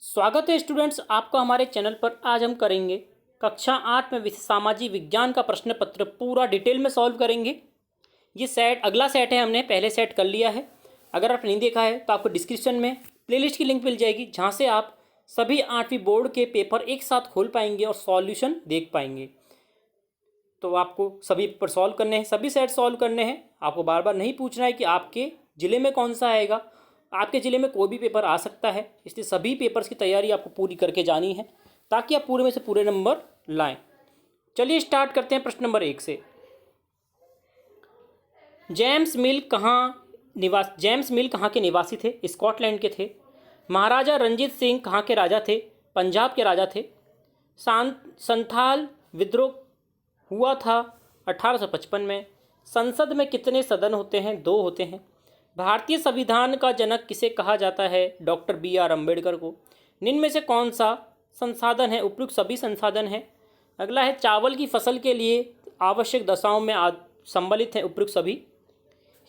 स्वागत है स्टूडेंट्स आपका हमारे चैनल पर। आज हम करेंगे कक्षा 8 में विषय सामाजिक विज्ञान का प्रश्न पत्र पूरा डिटेल में सॉल्व करेंगे। ये सेट अगला सेट है, हमने पहले सेट कर लिया है। अगर आप नहीं देखा है तो आपको डिस्क्रिप्शन में प्लेलिस्ट की लिंक मिल जाएगी, जहाँ से आप सभी 8वीं बोर्ड के पेपर एक साथ खोल पाएंगे और सॉल्यूशन देख पाएंगे। तो आपको सभी पेपर सॉल्व करने हैं, सभी सेट सॉल्व करने हैं। आपको बार बार नहीं पूछना है कि आपके ज़िले में कौन सा आएगा, आपके ज़िले में कोई भी पेपर आ सकता है। इसलिए सभी पेपर्स की तैयारी आपको पूरी करके जानी है, ताकि आप पूरे में से पूरे नंबर लाएं। चलिए स्टार्ट करते हैं प्रश्न नंबर 1 से। जेम्स मिल कहाँ के निवासी थे? स्कॉटलैंड के थे। महाराजा रंजीत सिंह कहाँ के राजा थे? पंजाब के राजा थे। संथाल विद्रोह हुआ था 1855 में। संसद में कितने सदन होते हैं? 2 होते हैं। भारतीय संविधान का जनक किसे कहा जाता है? डॉक्टर BR अम्बेडकर को। निम्न में से कौन सा संसाधन है? उपयुक्त सभी संसाधन है। अगला है, चावल की फसल के लिए आवश्यक दशाओं में सम्मिलित हैं उपयुक्त सभी।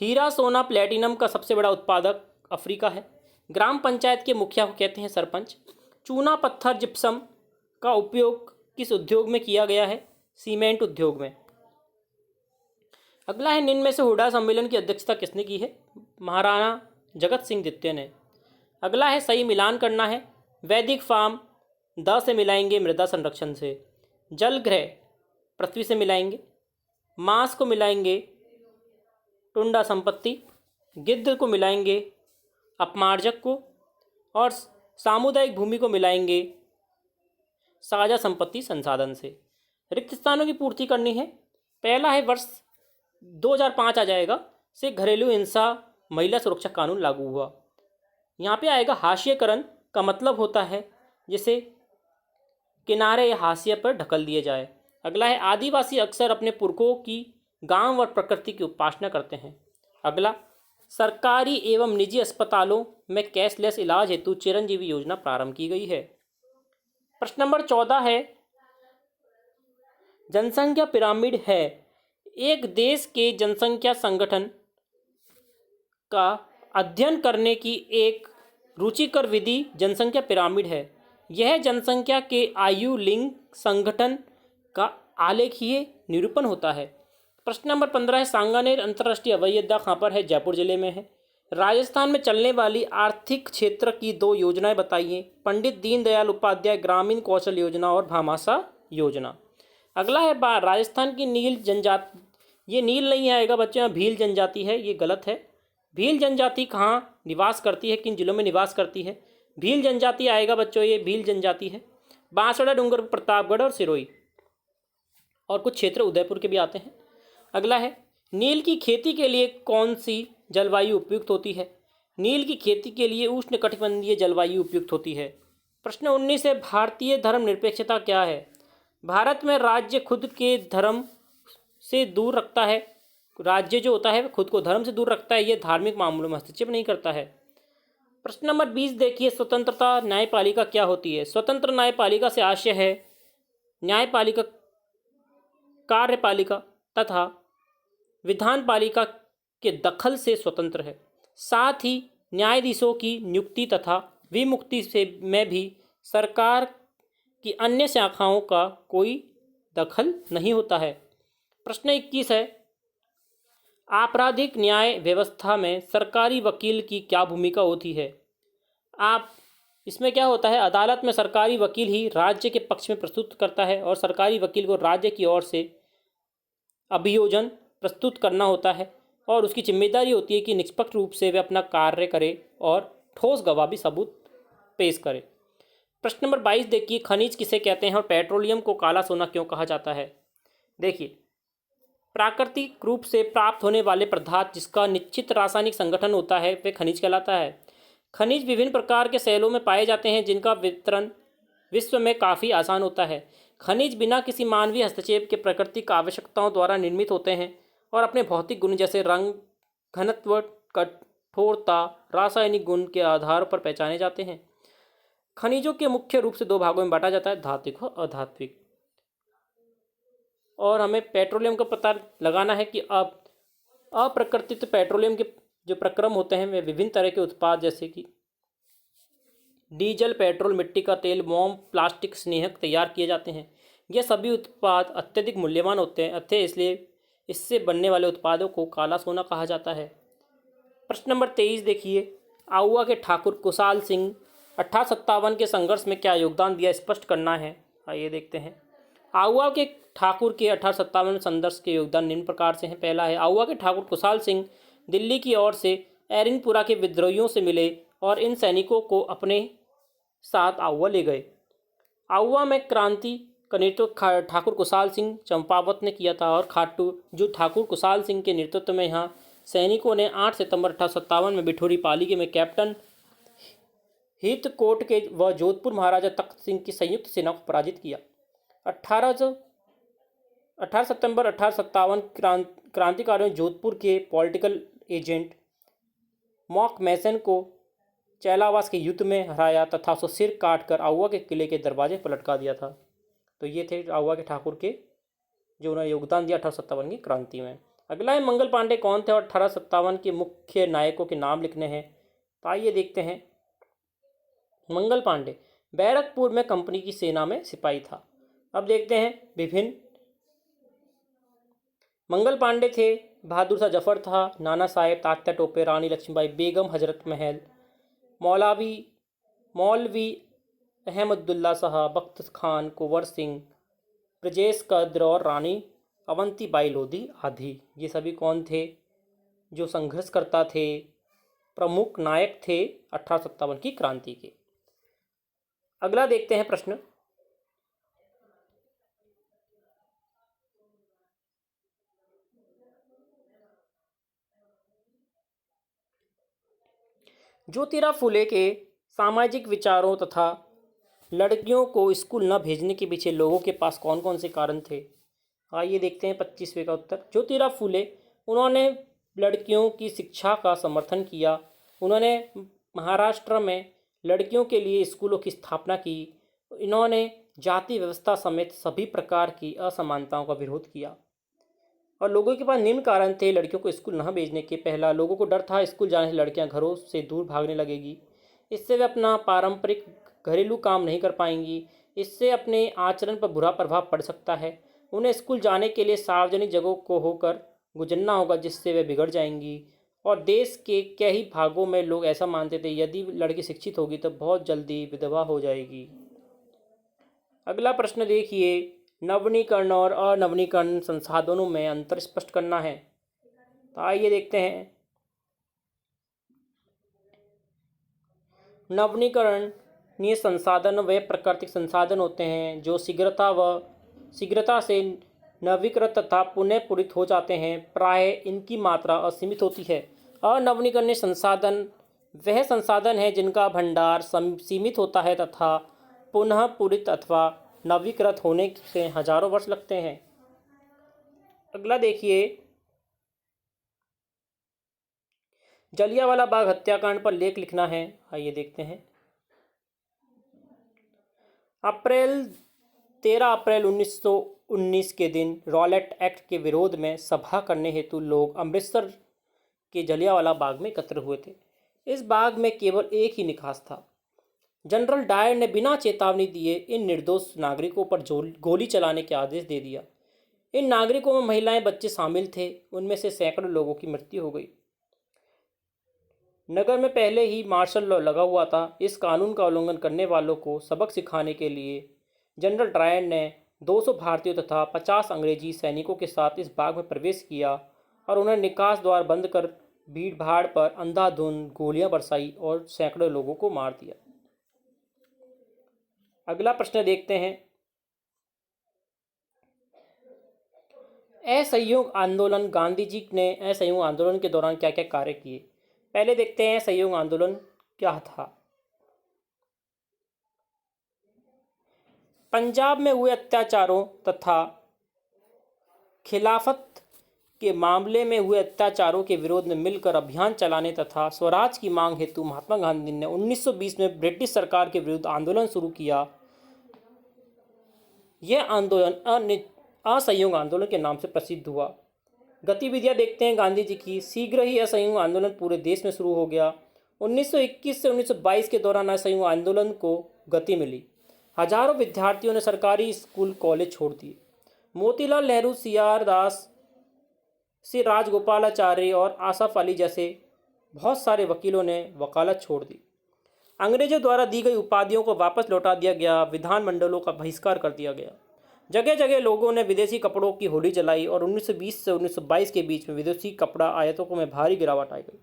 हीरा सोना प्लेटिनम का सबसे बड़ा उत्पादक अफ्रीका है। ग्राम पंचायत के मुखिया को कहते हैं सरपंच। चूना पत्थर जिप्सम का उपयोग किस उद्योग में किया गया है? सीमेंट उद्योग में। अगला है, निम्न में से हुडा सम्मेलन की अध्यक्षता किसने की है? महाराणा जगत सिंह द्वितीय ने। अगला है, सही मिलान करना है। वैदिक फार्म द से मिलाएंगे मृदा संरक्षण से। जल ग्रह पृथ्वी से मिलाएंगे। मांस को मिलाएंगे टुंडा संपत्ति। गिद्ध को मिलाएंगे अपमार्जक को। और सामुदायिक भूमि को मिलाएंगे साझा संपत्ति संसाधन से। रिक्त स्थानों की पूर्ति करनी है। पहला है, वर्ष 2005 आ जाएगा से घरेलू हिंसा महिला सुरक्षा कानून लागू हुआ। यहाँ पे आएगा हाशिएकरण का मतलब होता है जिसे किनारे या हाशिए पर ढकल दिए जाए। अगला है, आदिवासी अक्सर अपने पुरखों की गांव और प्रकृति की उपासना करते हैं। अगला, सरकारी एवं निजी अस्पतालों में कैशलेस इलाज हेतु चिरंजीवी योजना प्रारंभ की गई है। प्रश्न नंबर 14 है, जनसंख्या पिरामिड है। एक देश के जनसंख्या संगठन का अध्ययन करने की एक रुचिकर विधि जनसंख्या पिरामिड है। यह जनसंख्या के आयु लिंग संगठन का आलेखीय निरूपण होता है। प्रश्न नंबर 15 है, सांगानेर अंतर्राष्ट्रीय हवाई अड्डा कहाँ पर है? जयपुर जिले में है। राजस्थान में चलने वाली आर्थिक क्षेत्र की 2 योजनाएं बताइए। पंडित दीनदयाल उपाध्याय ग्रामीण कौशल योजना और भामाशाह योजना। अगला है, राजस्थान की नील जनजाति, ये नील नहीं आएगा बच्चों, यहाँ भील जनजाति है, ये गलत है। भील जनजाति कहाँ निवास करती है, किन जिलों में निवास करती है? भील जनजाति आएगा बच्चों, ये भील जनजाति है। बांसवाड़ा, डूंगर, प्रतापगढ़ और सिरोही, और कुछ क्षेत्र उदयपुर के भी आते हैं। अगला है, नील की खेती के लिए कौन सी जलवायु उपयुक्त होती है? नील की खेती के लिए उष्णकटिबंधीय जलवायु उपयुक्त होती है। प्रश्न 19 है, भारतीय धर्मनिरपेक्षता क्या है? भारत में राज्य खुद के धर्म से दूर रखता है। राज्य जो होता है खुद को धर्म से दूर रखता है, ये धार्मिक मामलों में हस्तक्षेप नहीं करता है। प्रश्न नंबर 20 देखिए, स्वतंत्रता न्यायपालिका क्या होती है? स्वतंत्र न्यायपालिका से आशय है न्यायपालिका कार्यपालिका तथा विधानपालिका के दखल से स्वतंत्र है। साथ ही न्यायाधीशों की नियुक्ति तथा विमुक्ति से में भी सरकार की अन्य शाखाओं का कोई दखल नहीं होता है। प्रश्न 21 है, आपराधिक न्याय व्यवस्था में सरकारी वकील की क्या भूमिका होती है? आप इसमें क्या होता है, अदालत में सरकारी वकील ही राज्य के पक्ष में प्रस्तुत करता है और सरकारी वकील को राज्य की ओर से अभियोजन प्रस्तुत करना होता है और उसकी जिम्मेदारी होती है कि निष्पक्ष रूप से वे अपना कार्य करे और ठोस गवाही सबूत पेश करे। प्रश्न नंबर 22 देखिए, खनिज किसे कहते हैं और पेट्रोलियम को काला सोना क्यों कहा जाता है? देखिए, प्राकृतिक रूप से प्राप्त होने वाले पदार्थ जिसका निश्चित रासायनिक संगठन होता है वे खनिज कहलाता है। खनिज विभिन्न प्रकार के सेलों में पाए जाते हैं जिनका वितरण विश्व में काफ़ी आसान होता है। खनिज बिना किसी मानवीय हस्तक्षेप के प्राकृतिक आवश्यकताओं द्वारा निर्मित होते हैं और अपने भौतिक गुण जैसे रंग, घनत्व, कठोरता, रासायनिक गुण के आधार पर पहचाने जाते हैं। खनिजों के मुख्य रूप से 2 भागों में बांटा जाता है, धात्विक और अधात्विक। और हमें पेट्रोलियम का पता लगाना है कि अब अप्रकृतित पेट्रोलियम के जो प्रक्रम होते हैं वे विभिन्न तरह के उत्पाद जैसे कि डीजल, पेट्रोल, मिट्टी का तेल, मोम, प्लास्टिक, स्नेहक तैयार किए जाते हैं। ये सभी उत्पाद अत्यधिक मूल्यवान होते हैं, अतः इसलिए इससे बनने वाले उत्पादों को काला सोना कहा जाता है। प्रश्न नंबर 23 देखिए, आउवा के ठाकुर कुशाल सिंह 1857 के संघर्ष में क्या योगदान दिया, स्पष्ट करना है। आइए देखते हैं। आउवा के ठाकुर के 1857 संघर्ष के योगदान निम्न प्रकार से हैं। पहला है, आउवा के ठाकुर कुशाल सिंह दिल्ली की ओर से एरिनपुरा के विद्रोहियों से मिले और इन सैनिकों को अपने साथ आउवा ले गए। आउवा में क्रांति का नेतृत्व ठाकुर कुशाल सिंह चंपावत ने किया था और ठाकुर कुशाल सिंह के नेतृत्व में यहाँ सैनिकों ने 8 सितंबर 1857 में बिठूरी पाली में कैप्टन हितकोट के व जोधपुर महाराजा तख्त सिंह की संयुक्त सेना को पराजित किया। 18 सितंबर 1857 क्रांतिकारियों ने जोधपुर के पॉलिटिकल एजेंट मॉक मैसन को चैलावास के युद्ध में हराया तथा उसका सिर काटकर आउवा के किले के दरवाजे पर लटका दिया था। तो ये थे आउवा के ठाकुर के जो उन्होंने योगदान दिया 1857 की क्रांति में। अगला है, मंगल पांडे कौन थे और 1857 के मुख्य नायकों के नाम लिखने हैं। तो आइए देखते हैं। मंगल पांडे बैरकपुर में कंपनी की सेना में सिपाही था। अब देखते हैं विभिन्न। मंगल पांडे थे, बहादुर शाह जफर था, नाना साहेब, तात्या टोपे, रानी लक्ष्मीबाई, बेगम हजरत महल, मौलवी अहमदुल्ला शाह, बख्त खान, कुंवर सिंह, ब्रजेश कद्र और रानी अवंतीबाई लोधी आदि। ये सभी कौन थे, जो संघर्षकर्ता थे, प्रमुख नायक थे 1857 की क्रांति के। अगला देखते हैं प्रश्न। ज्योतिराव फुले के सामाजिक विचारों तथा लड़कियों को स्कूल न भेजने के पीछे लोगों के पास कौन कौन से कारण थे। आइए देखते हैं 25वें का उत्तर। ज्योतिराव फुले, उन्होंने लड़कियों की शिक्षा का समर्थन किया। उन्होंने महाराष्ट्र में लड़कियों के लिए स्कूलों की स्थापना की। इन्होंने जाति व्यवस्था समेत सभी प्रकार की असमानताओं का विरोध किया। और लोगों के पास निम्न कारण थे लड़कियों को स्कूल न भेजने के। पहला, लोगों को डर था स्कूल जाने से लड़कियां घरों से दूर भागने लगेगी, इससे वे अपना पारंपरिक घरेलू काम नहीं कर पाएंगी, इससे अपने आचरण पर बुरा प्रभाव पड़ सकता है। उन्हें स्कूल जाने के लिए सार्वजनिक जगहों को होकर गुजरना होगा, जिससे वे बिगड़ जाएंगी। और देश के कई भागों में लोग ऐसा मानते थे यदि लड़की शिक्षित होगी तो बहुत जल्दी विधवा हो जाएगी। अगला प्रश्न देखिए, नवीनीकरण और अनवीनीकरण संसाधनों में अंतर स्पष्ट करना है। तो आइए देखते हैं। नवीनीकरणीय संसाधन वे प्राकृतिक संसाधन होते हैं जो शीघ्रता से नवीकृत तथा पुनः पूरित हो जाते हैं। प्रायः इनकी मात्रा असीमित होती है। अनवीनीकरणीय संसाधन वह संसाधन है जिनका भंडार सीमित होता है तथा पुनः पूरित अथवा नवीकृत होने से हजारों वर्ष लगते हैं। अगला देखिए, जलियांवाला बाग हत्याकांड पर लेख लिखना है। आइए देखते हैं। 13 अप्रैल 1919 के दिन रॉलेट एक्ट के विरोध में सभा करने हेतु लोग अमृतसर के जलियांवाला बाग में एकत्र हुए थे। इस बाग में केवल एक ही निकास था। जनरल डायर ने बिना चेतावनी दिए इन निर्दोष नागरिकों पर गोली चलाने के आदेश दे दिया। इन नागरिकों में महिलाएं, बच्चे शामिल थे। उनमें से सैकड़ों लोगों की मृत्यु हो गई। नगर में पहले ही मार्शल लॉ लगा हुआ था। इस कानून का उल्लंघन करने वालों को सबक सिखाने के लिए जनरल डायर ने 200 भारतीयों तथा 50 अंग्रेजी सैनिकों के साथ इस बाग में प्रवेश किया और उन्होंने निकास द्वार बंद कर भीड़ भाड़ पर अंधाधुंध गोलियां बरसाई और सैकड़ों लोगों को मार दिया। अगला प्रश्न देखते हैं। असहयोग आंदोलन, गांधी जी ने असहयोग आंदोलन के दौरान क्या क्या कार्य किए। पहले देखते हैं असहयोग आंदोलन क्या था। पंजाब में हुए अत्याचारों तथा खिलाफत के मामले में हुए अत्याचारों के विरोध में मिलकर अभियान चलाने तथा स्वराज की मांग हेतु महात्मा गांधी ने 1920 में ब्रिटिश सरकार के विरुद्ध आंदोलन शुरू किया। यह आंदोलन असहयोग आंदोलन के नाम से प्रसिद्ध हुआ। गतिविधियां देखते हैं गांधी जी की। शीघ्र ही असहयोग आंदोलन पूरे देश में शुरू हो गया। 1921 से 1922 के दौरान असहयोग आंदोलन को गति मिली। हजारों विद्यार्थियों ने सरकारी स्कूल कॉलेज छोड़ दिए। मोतीलाल नेहरू, सीआर दास, सी राजगोपालाचारी और आसफ अली जैसे बहुत सारे वकीलों ने वकालत छोड़ दी। अंग्रेजों द्वारा दी गई उपाधियों को वापस लौटा दिया गया। विधानमंडलों का बहिष्कार कर दिया गया। जगह जगह लोगों ने विदेशी कपड़ों की होली जलाई और 1920 से 1922 के बीच में विदेशी कपड़ा आयातों में भारी गिरावट आई गई।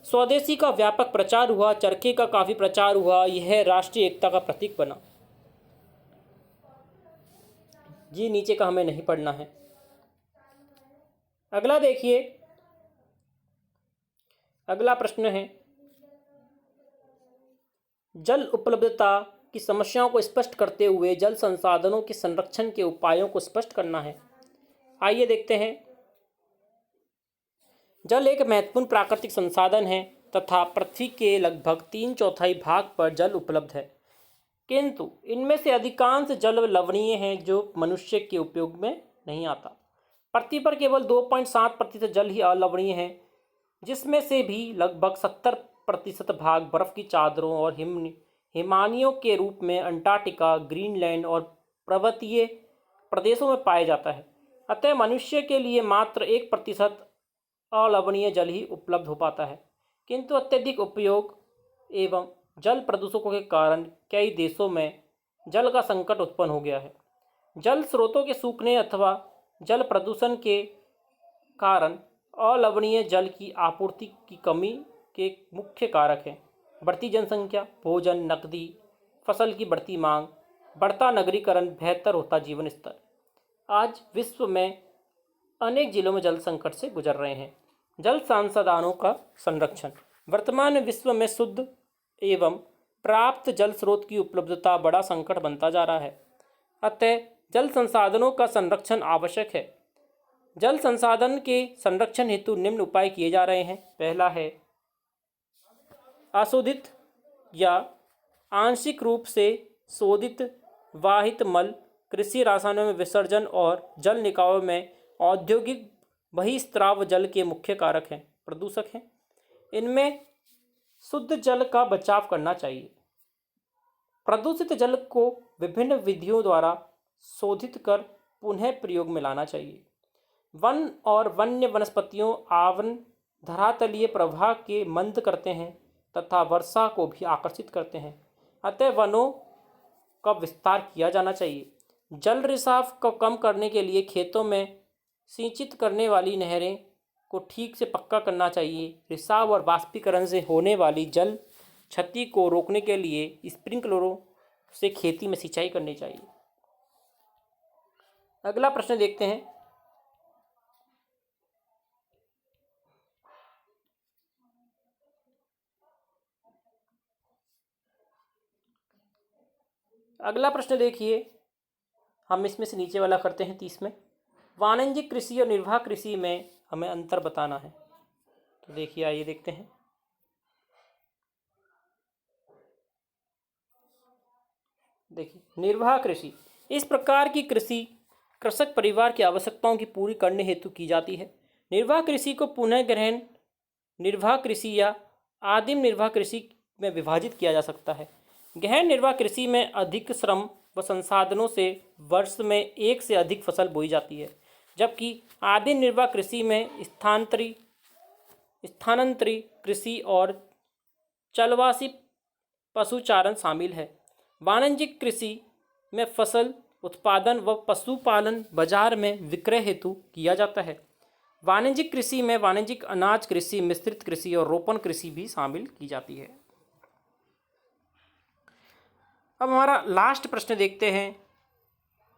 स्वदेशी का व्यापक प्रचार हुआ। चरखे का काफी प्रचार हुआ। यह राष्ट्रीय एकता का प्रतीक बना। जी नीचे का हमें नहीं पढ़ना है। अगला देखिए, अगला प्रश्न है, जल उपलब्धता की समस्याओं को स्पष्ट करते हुए जल संसाधनों के संरक्षण के उपायों को स्पष्ट करना है। आइए देखते हैं। जल एक महत्वपूर्ण प्राकृतिक संसाधन है तथा पृथ्वी के लगभग 3/4 भाग पर जल उपलब्ध है, किंतु इनमें से अधिकांश जल लवणीय हैं जो मनुष्य के उपयोग में नहीं आता। पृथ्वी पर केवल 2.7% जल ही अलवणीय है, जिसमें से भी लगभग 70% भाग बर्फ की चादरों और हिमानियों के रूप में अंटार्कटिका, ग्रीनलैंड और पर्वतीय प्रदेशों में पाया जाता है। अतः मनुष्य के लिए मात्र 1% अलवणीय जल ही उपलब्ध हो पाता है, किंतु अत्यधिक उपयोग एवं जल प्रदूषकों के कारण कई देशों में जल का संकट उत्पन्न हो गया है। जल स्रोतों के सूखने अथवा जल प्रदूषण के कारण अलवणीय जल की आपूर्ति की कमी के मुख्य कारक हैं बढ़ती जनसंख्या, भोजन, नकदी, फसल की बढ़ती मांग, बढ़ता नगरीकरण, बेहतर होता जीवन स्तर। आज विश्व में अनेक जिलों में जल संकट से गुजर रहे हैं। जल संसाधनों का संरक्षण। वर्तमान में विश्व में शुद्ध एवं प्राप्त जल स्रोत की उपलब्धता बड़ा संकट बनता जा रहा है। अतः जल संसाधनों का संरक्षण आवश्यक है। जल संसाधन के संरक्षण हेतु निम्न उपाय किए जा रहे हैं। पहला है अशोधित या आंशिक रूप से शोधित वाहित मल कृषि रसायनों में विसर्जन और जल निकायों में औद्योगिक बहिस्त्राव जल के मुख्य कारक हैं, प्रदूषक हैं। इनमें शुद्ध जल का बचाव करना चाहिए। प्रदूषित जल को विभिन्न विधियों द्वारा शोधित कर पुनः प्रयोग में लाना चाहिए। वन और वन्य वनस्पतियों आवन धरातलीय प्रवाह के मंद करते हैं तथा वर्षा को भी आकर्षित करते हैं। अतः वनों का विस्तार किया जाना चाहिए। जल रिसाव को कम करने के लिए खेतों में सिंचित करने वाली नहरें को ठीक से पक्का करना चाहिए। रिसाव और वाष्पीकरण से होने वाली जल क्षति को रोकने के लिए स्प्रिंकलरों से खेती में सिंचाई करनी चाहिए। अगला प्रश्न देखते हैं। अगला प्रश्न देखिए, हम इसमें से नीचे वाला करते हैं 30 में। वाणिज्यिक कृषि और निर्वाह कृषि में हमें अंतर बताना है। तो देखिए, आइए देखते हैं। देखिए, निर्वाह कृषि इस प्रकार की कृषि कृषक परिवार की आवश्यकताओं की पूरी करने हेतु की जाती है। निर्वाह कृषि को पुनः ग्रहण निर्वाह कृषि या आदिम निर्वाह कृषि में विभाजित किया जा सकता है। गहन निर्वाह कृषि में अधिक श्रम व संसाधनों से वर्ष में एक से अधिक फसल बोई जाती है, जबकि आदिम निर्वाह कृषि में स्थानांतरी कृषि और चलवासी पशुचारण शामिल है। वाणिज्यिक कृषि में फसल उत्पादन व पशुपालन बाजार में विक्रय हेतु किया जाता है। वाणिज्यिक कृषि में वाणिज्यिक अनाज कृषि, मिश्रित कृषि और रोपण कृषि भी शामिल की जाती है। अब हमारा लास्ट प्रश्न देखते हैं,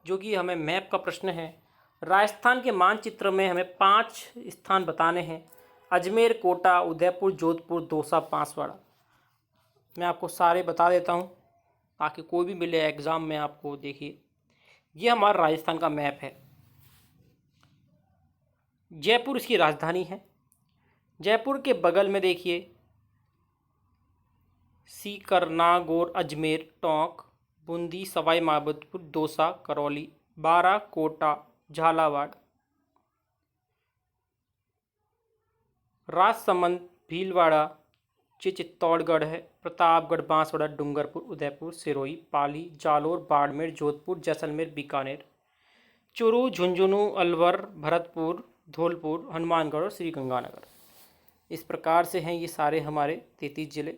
जो कि हमें मैप का प्रश्न है। राजस्थान के मानचित्र में हमें 5 स्थान बताने हैं। अजमेर, कोटा, उदयपुर, जोधपुर, दौसा, बांसवाड़ा। मैं आपको सारे बता देता हूँ ताकि कोई भी मिले एग्ज़ाम में आपको। देखिए, ये हमारा राजस्थान का मैप है। जयपुर इसकी राजधानी है। जयपुर के बगल में देखिए सीकर, नागौर, अजमेर, टोंक, बूंदी, सवाई माधोपुर, दौसा, करौली, बारां, कोटा, झालावाड़, राजसमंद, भीलवाड़ा, चित्तौड़गढ़ है, प्रतापगढ़, बांसवाड़ा, डूंगरपुर, उदयपुर, सिरोही, पाली, जालोर, बाड़मेर, जोधपुर, जैसलमेर, बीकानेर, चूरू, झुंझुनू, अलवर, भरतपुर, धौलपुर, हनुमानगढ़ और श्रीगंगानगर। इस प्रकार से हैं ये सारे हमारे 33 जिले।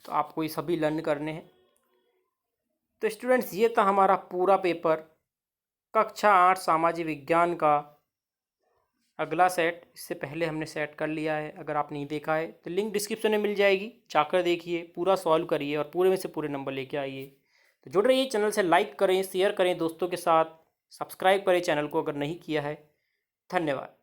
तो आपको ये सभी लर्न करने हैं। तो स्टूडेंट्स, ये था हमारा पूरा पेपर, कक्षा 8 सामाजिक विज्ञान का अगला सेट। इससे पहले हमने सेट कर लिया है। अगर आप नहीं देखा है तो लिंक डिस्क्रिप्शन में मिल जाएगी, जाकर देखिए, पूरा सॉल्व करिए और पूरे में से पूरे नंबर लेके आइए। तो जुड़ रहिए, चैनल से लाइक करें, शेयर करें दोस्तों के साथ, सब्सक्राइब करें चैनल को अगर नहीं किया है। धन्यवाद।